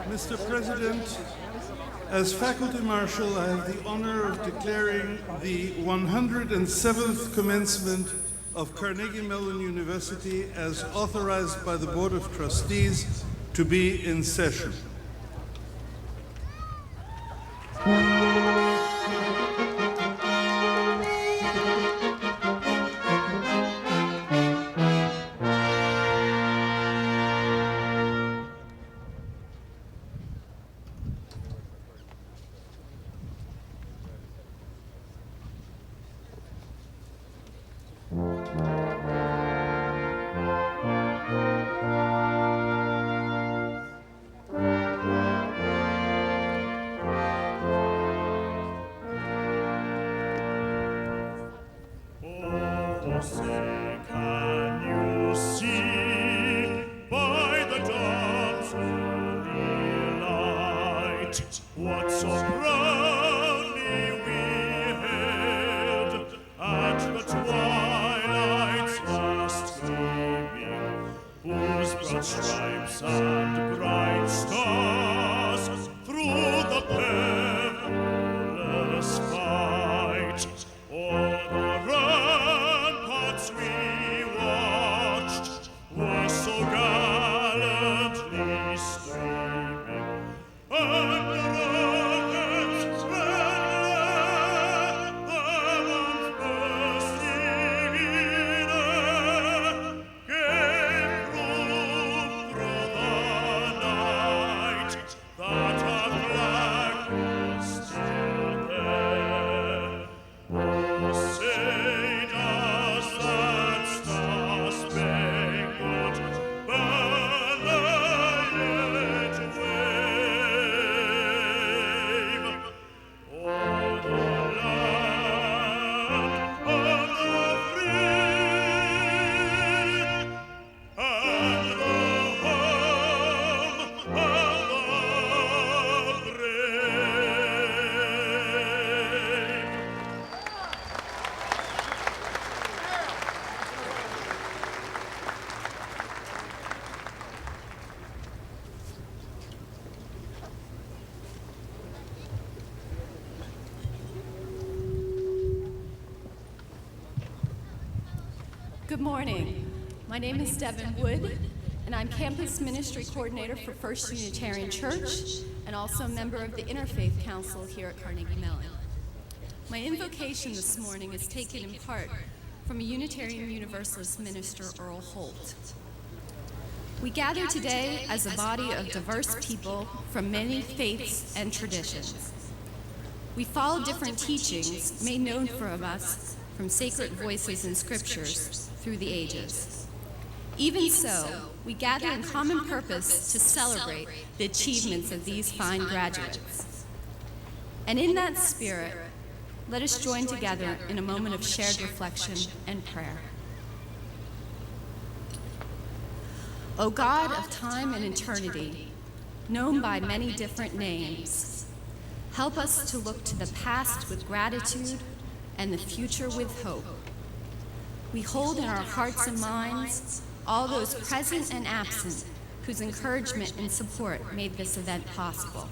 Mr. President, as Faculty Marshal, I have the honor of declaring the 107th commencement of Carnegie Mellon University as authorized by the Board of Trustees to be in session. What so proudly we hailed at the twilight's last gleaming, whose broad stripes and bright stars through the perilous fight o'er the ramparts we watched were so gallantly streaming. And the rockets red glare, the ones bursting in air, gave proof through the night that our flag was still there. Oh, say does that star-spangled banner yet wave o'er the land of the free and the home of the brave? Good morning. My name is Devin Wood, and I'm Campus Ministry Coordinator for First Unitarian Church and also a member of the Interfaith Council here at Carnegie Mellon. My invocation this morning is taken in part from a Unitarian Universalist minister, Earl Holt. We gather today as a body of diverse people from many faiths and traditions. We follow different teachings made known from us from sacred voices and scriptures through the ages. Even so, we gather in common purpose to celebrate the achievements of these fine graduates. And in that spirit, let us join together in a moment of shared reflection and prayer. O God of time and eternity, known by many different names, help us to look to the past with gratitude and the future with hope. We hold in our hearts and minds all those present and absent whose encouragement and support made this event possible.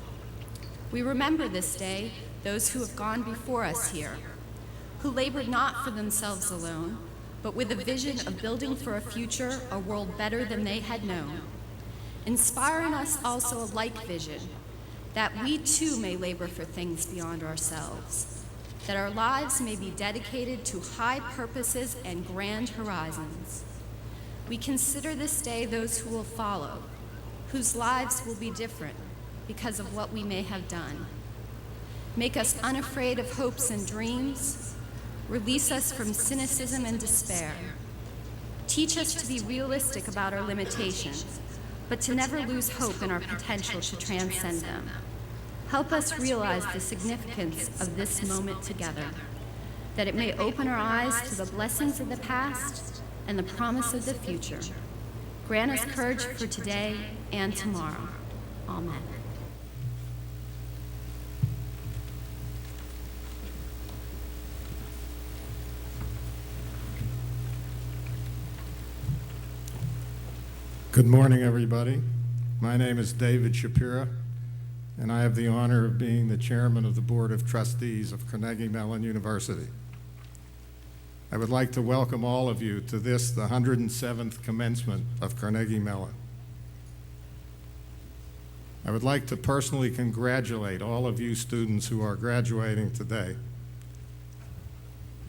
We remember this day those who have gone before us here, who labored not for themselves alone, but with a vision of building for a future a world better than they had known, inspiring us also a like vision, that we too may labor for things beyond ourselves, that our lives may be dedicated to high purposes and grand horizons. We consider this day those who will follow, whose lives will be different because of what we may have done. Make us unafraid of hopes and dreams. Release us from cynicism and despair. Teach us to be realistic about our limitations, but to never lose hope in our potential to transcend them. Help us realize the significance of this moment together, that it may open our eyes to the blessings of the past and the promise of the future. Grant us courage for today and tomorrow. Amen. Good morning, everybody. My name is David Shapira. and I have the honor of being the chairman of the Board of Trustees of Carnegie Mellon University. I would like to welcome all of you to this, the 107th commencement of Carnegie Mellon. I would like to personally congratulate all of you students who are graduating today.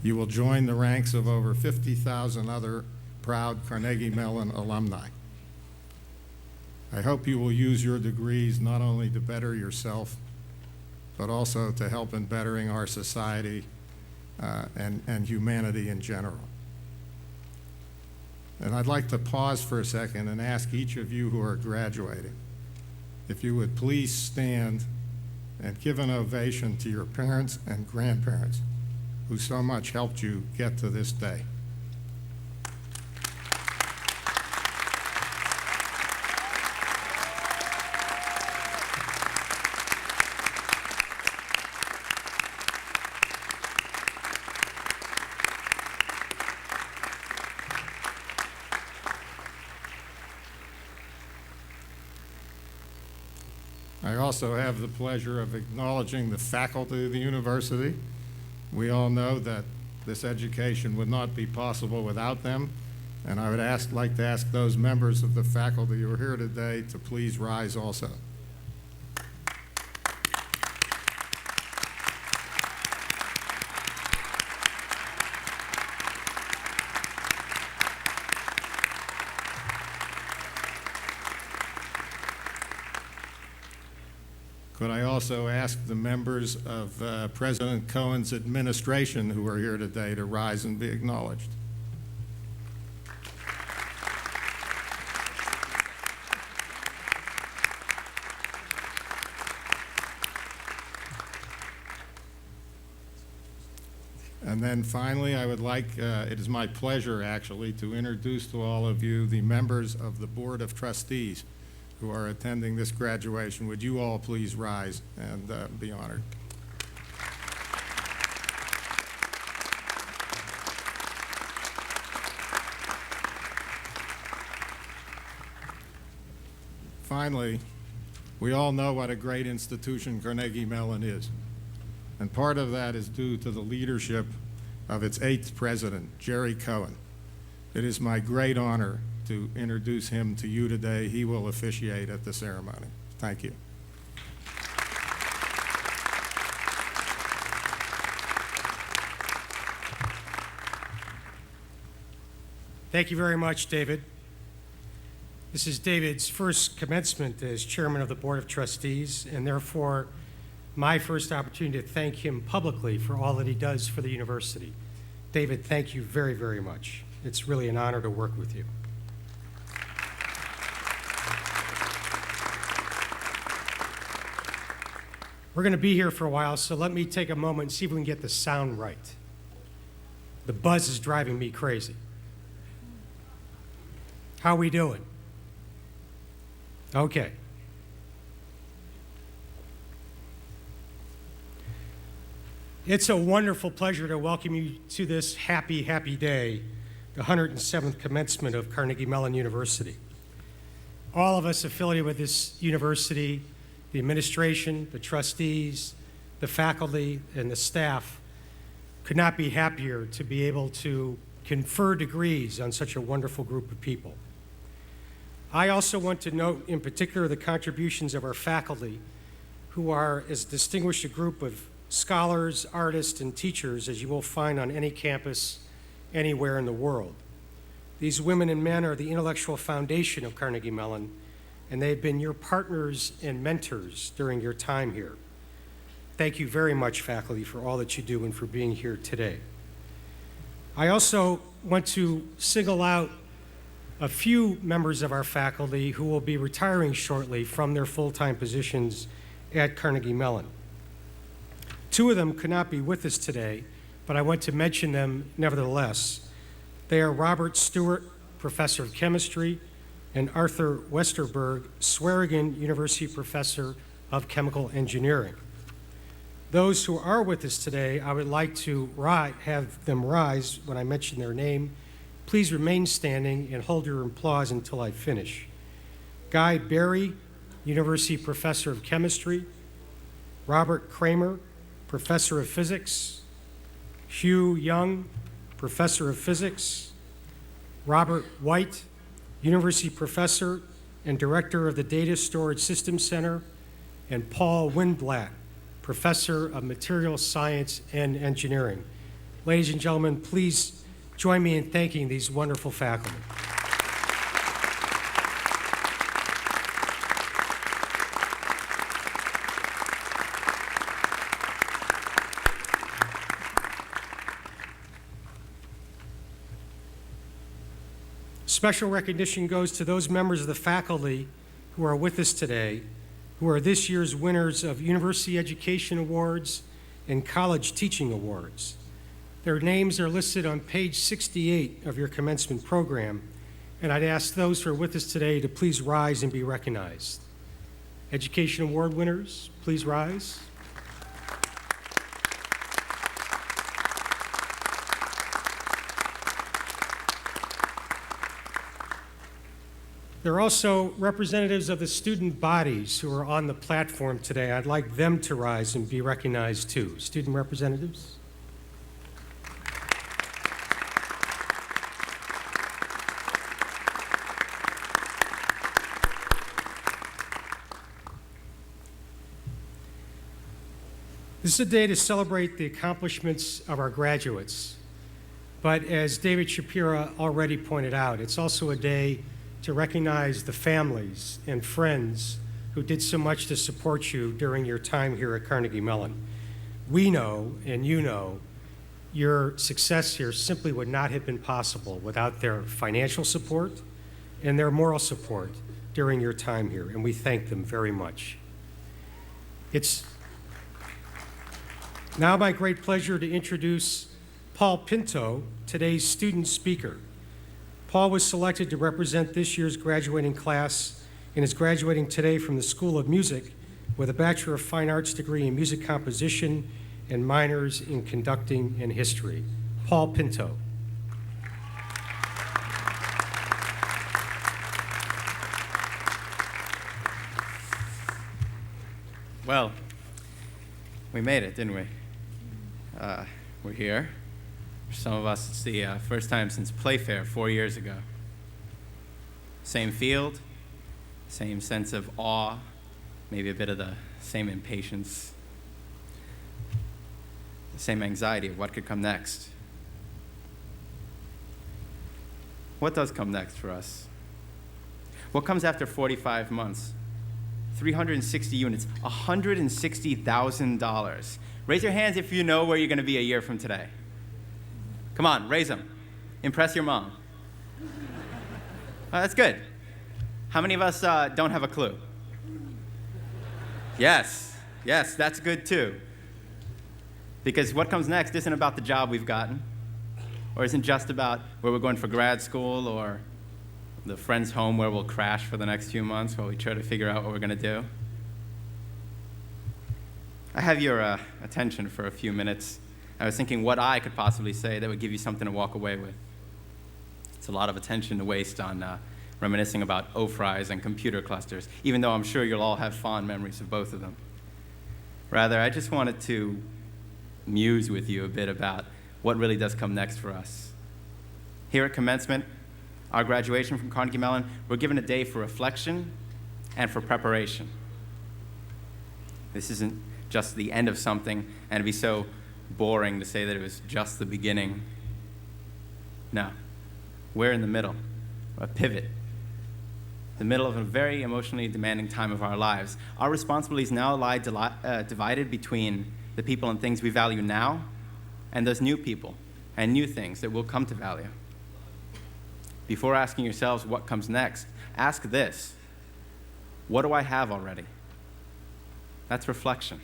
You will join the ranks of over 50,000 other proud Carnegie Mellon alumni. I hope you will use your degrees not only to better yourself, but also to help in bettering our society and humanity in general. And I'd like to pause for a second and ask each of you who are graduating, if you would please stand and give an ovation to your parents and grandparents who so much helped you get to this day. I also have the pleasure of acknowledging the faculty of the university. We all know that this education would not be possible without them, and I would like to ask those members of the faculty who are here today to please rise also. Could I also ask the members of President Cohen's administration who are here today to rise and be acknowledged? And then finally, I would like, it is my pleasure actually, to introduce to all of you the members of the Board of Trustees who are attending this graduation. Would you all please rise and be honored? Finally, we all know what a great institution Carnegie Mellon is. And part of that is due to the leadership of its 8th president, Jerry Cohen. It is my great honor to introduce him to you today. He will officiate at the ceremony. Thank you. Thank you very much, David. This is David's first commencement as chairman of the Board of Trustees, and therefore my first opportunity to thank him publicly for all that he does for the university. David, thank you very, very much. It's really an honor to work with you. We're going to be here for a while, so let me take a moment and see if we can get the sound right. The buzz is driving me crazy. How are we doing? Okay. It's a wonderful pleasure to welcome you to this happy, happy day, the 107th commencement of Carnegie Mellon University. All of us affiliated with this university, the administration, the trustees, the faculty, and the staff could not be happier to be able to confer degrees on such a wonderful group of people. I also want to note in particular the contributions of our faculty, who are as distinguished a group of scholars, artists, and teachers as you will find on any campus anywhere in the world. These women and men are the intellectual foundation of Carnegie Mellon, and they've been your partners and mentors during your time here. Thank you very much, faculty, for all that you do and for being here today. I also want to single out a few members of our faculty who will be retiring shortly from their full-time positions at Carnegie Mellon. 2 of them could not be with us today, but I want to mention them nevertheless. They are Robert Stewart, Professor of Chemistry, and Arthur Westerberg, Swearingen University Professor of Chemical Engineering. Those who are with us today, I would like to have them rise when I mention their name. Please remain standing and hold your applause until I finish. Guy Berry, University Professor of Chemistry, Robert Kramer, Professor of Physics, Hugh Young, Professor of Physics, Robert White, University Professor and Director of the Data Storage Systems Center, and Paul Windblatt, Professor of Materials Science and Engineering. Ladies and gentlemen, please join me in thanking these wonderful faculty. Special recognition goes to those members of the faculty who are with us today, who are this year's winners of University Education Awards and College Teaching Awards. Their names are listed on page 68 of your commencement program, and I'd ask those who are with us today to please rise and be recognized. Education Award winners, please rise. There are also representatives of the student bodies who are on the platform today. I'd like them to rise and be recognized too. Student representatives. This is a day to celebrate the accomplishments of our graduates. But as David Shapira already pointed out, it's also a day to recognize the families and friends who did so much to support you during your time here at Carnegie Mellon. We know, and you know, your success here simply would not have been possible without their financial support and their moral support during your time here, and we thank them very much. It's now my great pleasure to introduce Paul Pinto, today's student speaker. Paul was selected to represent this year's graduating class and is graduating today from the School of Music with a Bachelor of Fine Arts degree in music composition and minors in conducting and history. Paul Pinto. Well, we made it, didn't we? We're here. For some of us, it's the first time since Playfair 4 years ago. Same field, same sense of awe, maybe a bit of the same impatience, the same anxiety of what could come next. What does come next for us? What comes after 45 months? 360 units, $160,000. Raise your hands if you know where you're going to be a year from today. Come on, raise them. Impress your mom. That's good. How many of us don't have a clue? Yes, that's good too. Because what comes next isn't about the job we've gotten, or isn't just about where we're going for grad school, or the friend's home where we'll crash for the next few months while we try to figure out what we're going to do. I have your attention for a few minutes. I was thinking what I could possibly say that would give you something to walk away with. It's a lot of attention to waste on reminiscing about O-fries and computer clusters, even though I'm sure you'll all have fond memories of both of them. Rather, I just wanted to muse with you a bit about what really does come next for us. Here at Commencement, our graduation from Carnegie Mellon, we're given a day for reflection and for preparation. This isn't just the end of something, and it'd be so boring to say that it was just the beginning. No, we're in the middle, a pivot, the middle of a very emotionally demanding time of our lives. Our responsibilities now lie divided between the people and things we value now and those new people and new things that we'll come to value. Before asking yourselves what comes next, ask this: what do I have already? That's reflection.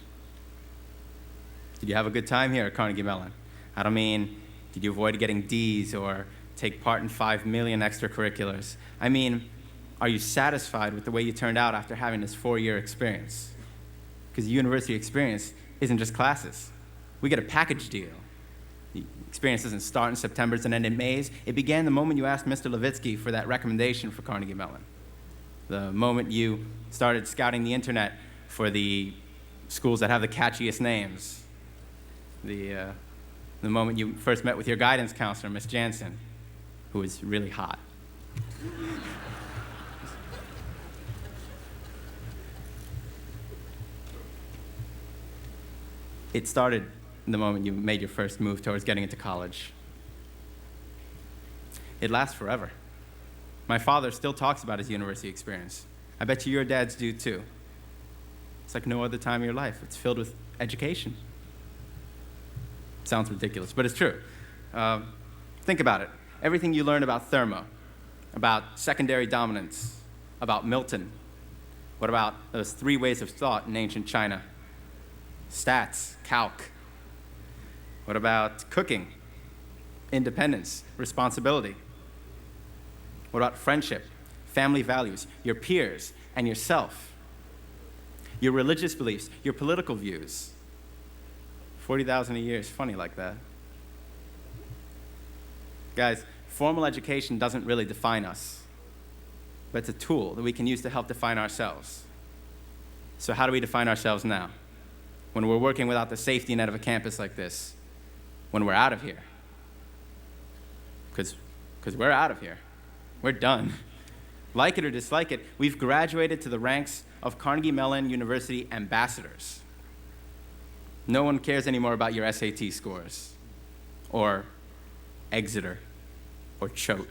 Did you have a good time here at Carnegie Mellon? I don't mean, did you avoid getting D's or take part in 5 million extracurriculars? I mean, are you satisfied with the way you turned out after having this 4-year experience? Because the university experience isn't just classes. We get a package deal. The experience doesn't start in September and end in May. It began the moment you asked Mr. Levitsky for that recommendation for Carnegie Mellon. The moment you started scouting the internet for the schools that have the catchiest names. The moment you first met with your guidance counselor, Miss Jansen, who was really hot. It started the moment you made your first move towards getting into college. It lasts forever. My father still talks about his university experience. I bet you your dads do too. It's like no other time in your life. It's filled with education. Sounds ridiculous, but it's true. Think about it. Everything you learn about thermo, about secondary dominance, about Milton. What about those 3 ways of thought in ancient China? Stats, calc. What about cooking, independence, responsibility? What about friendship, family values, your peers, and yourself? Your religious beliefs, your political views. 40,000 a year is funny like that. Guys, formal education doesn't really define us, but it's a tool that we can use to help define ourselves. So how do we define ourselves now? When we're working without the safety net of a campus like this, when we're out of here. Because we're out of here. We're done. Like it or dislike it, we've graduated to the ranks of Carnegie Mellon University ambassadors. No one cares anymore about your SAT scores, or Exeter, or Choate.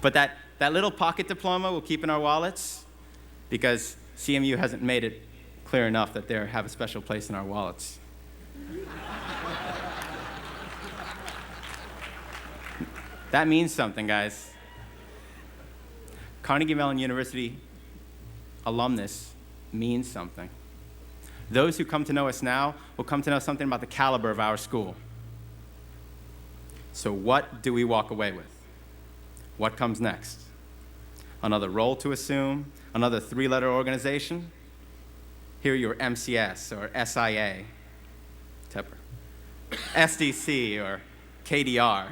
But that little pocket diploma we'll keep in our wallets, because CMU hasn't made it clear enough that they have a special place in our wallets. That means something, guys. Carnegie Mellon University alumnus means something. Those who come to know us now will come to know something about the caliber of our school. So what do we walk away with? What comes next? Another role to assume? Another 3-letter organization? Here are your MCS or SIA, Tepper, SDC or KDR.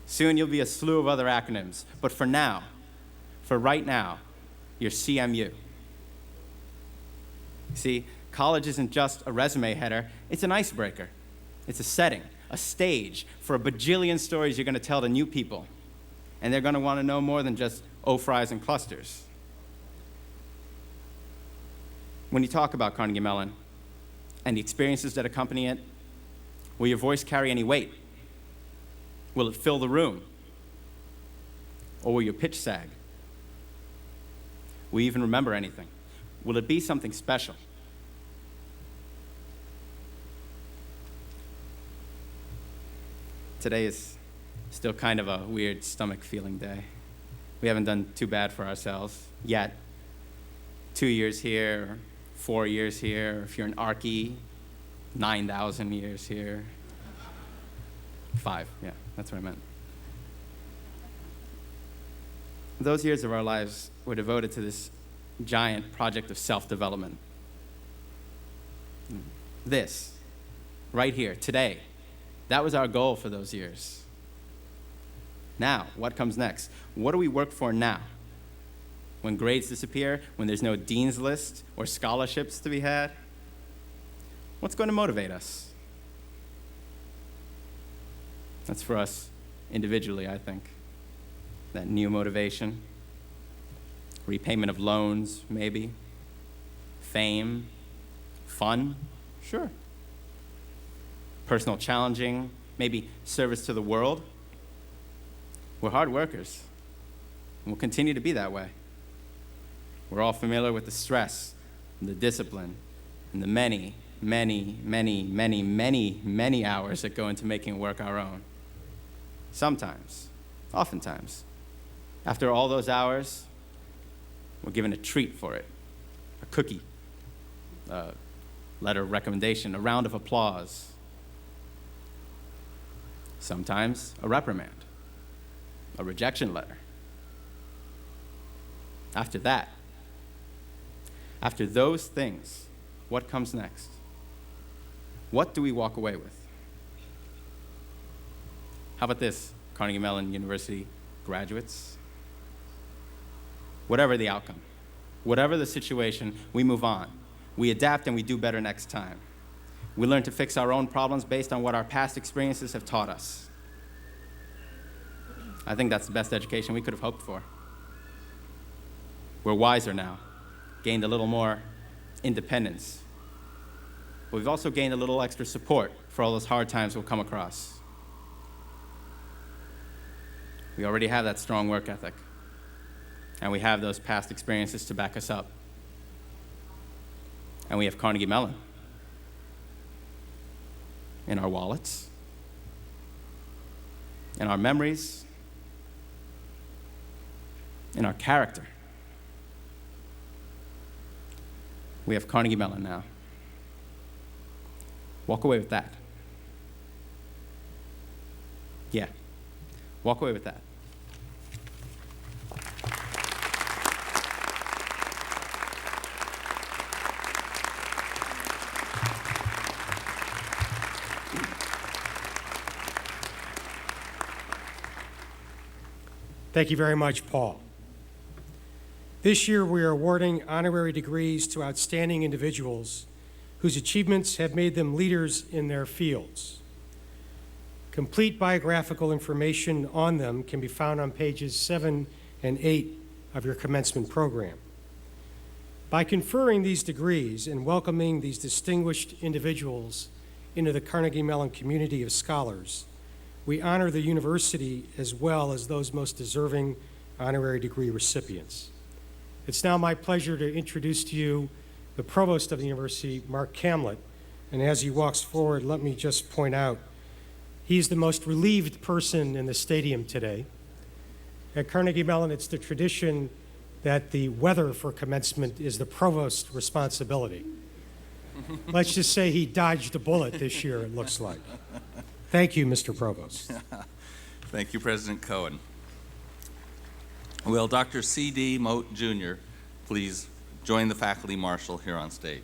Soon you'll be a slew of other acronyms, but for now, for right now, you're CMU. See, college isn't just a resume header, it's an icebreaker. It's a setting, a stage for a bajillion stories you're going to tell to new people. And they're going to want to know more than just fries and clusters. When you talk about Carnegie Mellon and the experiences that accompany it, will your voice carry any weight? Will it fill the room? Or will your pitch sag? Will you even remember anything? Will it be something special? Today is still kind of a weird stomach-feeling day. We haven't done too bad for ourselves yet. 2 years here, 4 years here. If you're an Archie, 9,000 years here. 5, yeah, that's what I meant. Those years of our lives were devoted to this giant project of self-development. This, right here, today, that was our goal for those years. Now, what comes next? What do we work for now? When grades disappear, when there's no dean's list or scholarships to be had? What's going to motivate us? That's for us individually, I think. That new motivation. Repayment of loans, maybe. Fame. Fun, sure. Personal challenging, maybe service to the world. We're hard workers, and we'll continue to be that way. We're all familiar with the stress, and the discipline, and the many, many, many, many, many, many hours that go into making work our own. Sometimes, oftentimes, after all those hours, we're given a treat for it, a cookie, a letter of recommendation, a round of applause. Sometimes a reprimand, a rejection letter. After that, after those things, what comes next? What do we walk away with? How about this, Carnegie Mellon University graduates? Whatever the outcome, Whatever the situation, we move on. We adapt and we do better next time. We learn to fix our own problems based on what our past experiences have taught us. I think that's the best education we could have hoped for. We're wiser now, gained a little more independence. But we've also gained a little extra support for all those hard times we'll come across. We already have that strong work ethic, and we have those past experiences to back us up. And we have Carnegie Mellon in our wallets, in our memories, in our character. We have Carnegie Mellon now. Walk away with that. Yeah, walk away with that. Thank you very much, Paul. This year, we are awarding honorary degrees to outstanding individuals whose achievements have made them leaders in their fields. Complete biographical information on them can be found on pages 7 and 8 of your commencement program. By conferring these degrees and welcoming these distinguished individuals into the Carnegie Mellon community of scholars, we honor the university as well as those most deserving honorary degree recipients. It's now my pleasure to introduce to you the provost of the university, Mark Camlett, and as he walks forward, let me just point out, he's the most relieved person in the stadium today. At Carnegie Mellon, it's the tradition that the weather for commencement is the provost's responsibility. Let's just say he dodged a bullet this year, it looks like. Thank you, Mr. Provost. Thank you, President Cohen. Will Dr. C.D. Moat, Jr. please join the faculty marshal here on stage?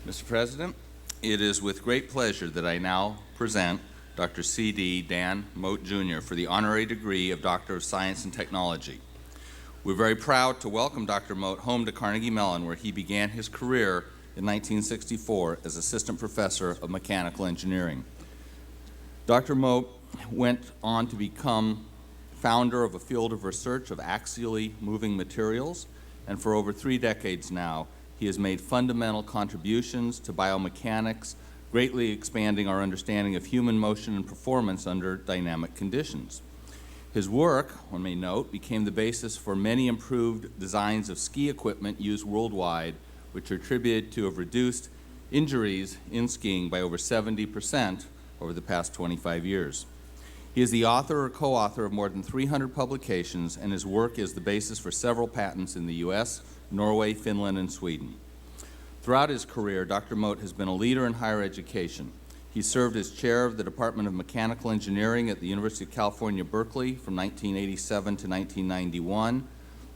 Mr. President, it is with great pleasure that I now present Dr. C.D. Dan Moat, Jr. for the honorary degree of Doctor of Science and Technology. We're very proud to welcome Dr. Moat home to Carnegie Mellon, where he began his career in 1964 as Assistant Professor of Mechanical Engineering. Dr. Moat went on to become founder of a field of research of axially moving materials, and for over 3 decades now, he has made fundamental contributions to biomechanics, greatly expanding our understanding of human motion and performance under dynamic conditions. His work, one may note, became the basis for many improved designs of ski equipment used worldwide, which are attributed to have reduced injuries in skiing by over 70% over the past 25 years. He is the author or co-author of more than 300 publications, and his work is the basis for several patents in the US, Norway, Finland, and Sweden. Throughout his career, Dr. Moat has been a leader in higher education. He served as chair of the Department of Mechanical Engineering at the University of California, Berkeley from 1987 to 1991,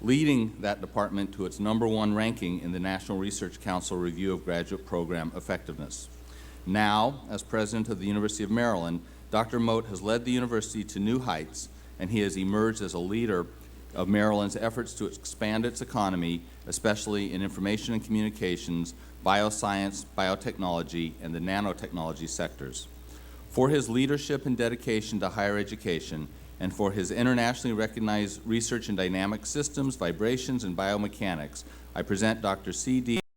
leading that department to its #1 ranking in the National Research Council Review of Graduate Program Effectiveness. Now, as president of the University of Maryland, Dr. Moat has led the university to new heights, and he has emerged as a leader of Maryland's efforts to expand its economy, especially in information and communications, bioscience, biotechnology, and the nanotechnology sectors. For his leadership and dedication to higher education, and for his internationally recognized research in dynamic systems, vibrations, and biomechanics, I present Dr. C.D.